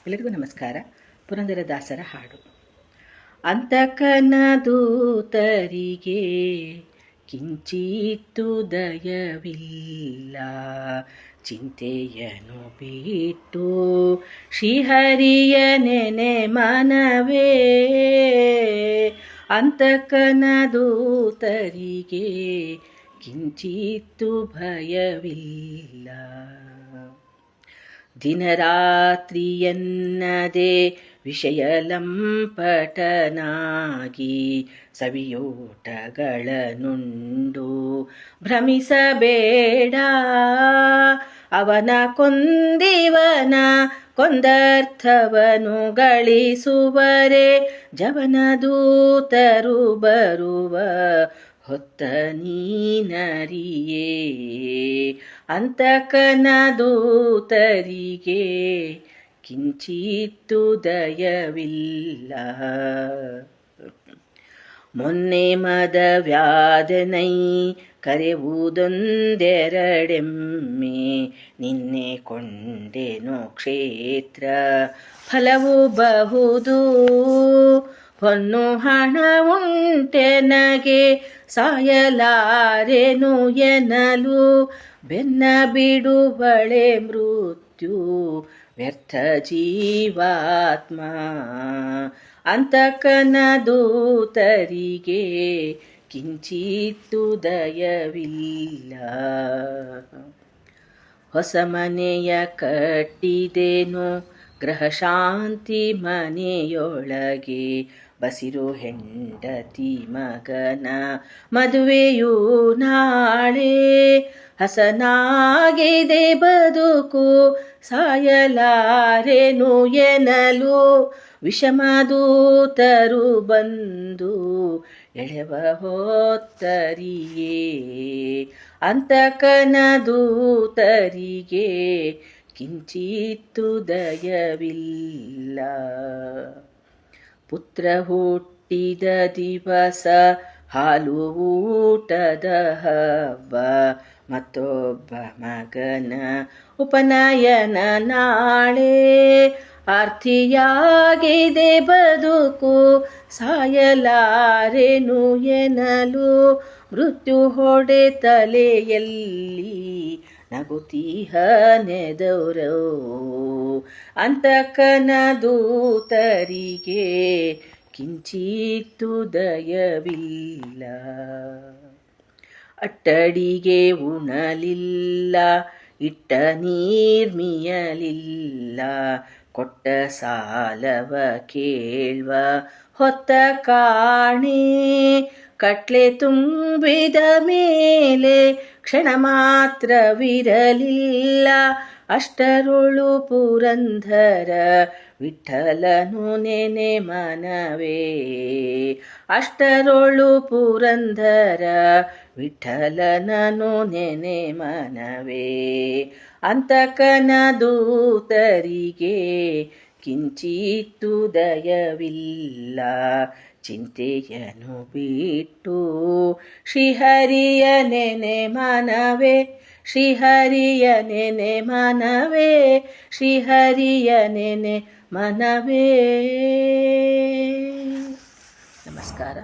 ಎಲ್ಲರಿಗೂ ನಮಸ್ಕಾರ. ಪುರಂದರದಾಸರ ಹಾಡು. ಅಂತಕನ ದೂತರಿಗೆ ಕಿಂಚಿತ್ತು ದಯವಿಲ್ಲ, ಚಿಂತೆಯನು ಬಿಟ್ಟು ಶ್ರೀಹರಿಯ ನೆನೆ ಮನವೇ. ಅಂತಕನ ದೂತರಿಗೆ ಕಿಂಚಿತ್ತು ಭಯವಿಲ್ಲ, ದಿನರಾತ್ರಿಯನ್ನದೆ ವಿಷಯಲಂಪಟನಾಗಿ ಸವಿಯೋಟಗಳನ್ನುಂಡು ಭ್ರಮಿಸಬೇಡ. ಅವನ ಕೊಂದಿವನ ಕೊಂದರ್ಥವನು ಗಳಿಸುವರೆ ಜವನ ದೂತರು ಬರುವ ಹೊತ್ತ ನೀನರಿಯೇ. ಅಂತಕನ ದೂತರಿಗೆ ಕಿಂಚಿತ್ತು ದಯವಿಲ್ಲ, ಮೊನ್ನೆ ಮದವ್ಯಾದನೈ ಕರೆವುದೊಂದೆರಡೆಮ್ಮೆ, ನಿನ್ನೆ ಕೊಂಡೆನೋ ಕ್ಷೇತ್ರ ಫಲವು ಬಹುದು. ಹೊನ್ನು ಹಣ ಉಂಟೆನಗೆ ಸಾಯಲಾರೆನು ಎನ್ನಲು, ಬೆನ್ನ ಬಿಡುವಳೆ ಮೃತ್ಯು ವ್ಯರ್ಥ ಜೀವಾತ್ಮ. ಅಂತಕನ ದೂತರಿಗೆ ಕಿಂಚಿತ್ತು ದಯವಿಲ್ಲ, ಹೊಸ ಮನೆಯ ಕಟ್ಟಿದೆನು ಗೃಹಶಾಂತಿ ಮನೆಯೊಳಗೆ, ಬಸಿರು ಹೆಂಡತಿ ಮಗನ ಮದುವೆಯೂ ನಾಳೆ. ಹಸನಾಗಿದೆ ಬದುಕು ಸಾಯಲಾರೆನು ಎನ್ನಲು, ವಿಷಮದೂತರು ಬಂದು ಎಳೆವ ಹೊತ್ತರಿಯೇ. ಅಂತಕನ ದೂತರಿಗೆ ಕಿಂಚಿತ್ತು ದಯವಿಲ್ಲ, ಪುತ್ರ ಹುಟ್ಟಿದ ದಿವಸ ಹಾಲು ಊಟದ ಹಬ್ಬ, ಮತ್ತೊಬ್ಬ ಮಗನ ಉಪನಯನ ನಾಳೆ. ಆರ್ತಿಯಾಗಿದೆ ಬದುಕು ಸಾಯಲಾರೆನು ಎನ್ನಲು, ಮೃತ್ಯು ಹೊಡೆ ತಲೆಯಲ್ಲಿ ನಗುತ್ತೀಹ ನೆದರೋ. ಅಂತಕನ ದೂತರಿಗೆ ಕಿಂಚಿತ್ತು ದಯವಿಲ್ಲ, ಅಟ್ಟಡಿಗೆ ಉಣಲಿಲ್ಲ ಇಟ್ಟ ನೀರ್ಮಿಯಲಿಲ್ಲ, ಕೊಟ್ಟ ಸಾಲವ ಕೇಳ್ವ ಹೊತ್ತ ಕಾಣೆ. ಕಟ್ಲೆ ತುಂಬಿದ ಮೇಲೆ ಕ್ಷಣ ಮಾತ್ರವಿರಲಿಲ್ಲ, ಅಷ್ಟರೊಳು ಪುರಂದರ ವಿಠಲನು ನೆನೆ ಮನವೇ. ಅಷ್ಟರೊಳು ಪುರಂದರ ವಿಠಲನನು ನೆನೆ ಮನವೇ. ಅಂತಕನ ದೂತರಿಗೆ ಕಿಂಚಿತ್ತು ದಯವಿಲ್ಲ, ಚಿಂತೆಯನು ಬಿಟ್ಟು ಶ್ರೀಹರಿಯ ನೆನೆ ಮನವೇ. ಶ್ರೀಹರಿಯ ನೆನೆ ಮನವೇ, ಶ್ರೀಹರಿಯ ನೆನೆ ಮನವೇ. ನಮಸ್ಕಾರ.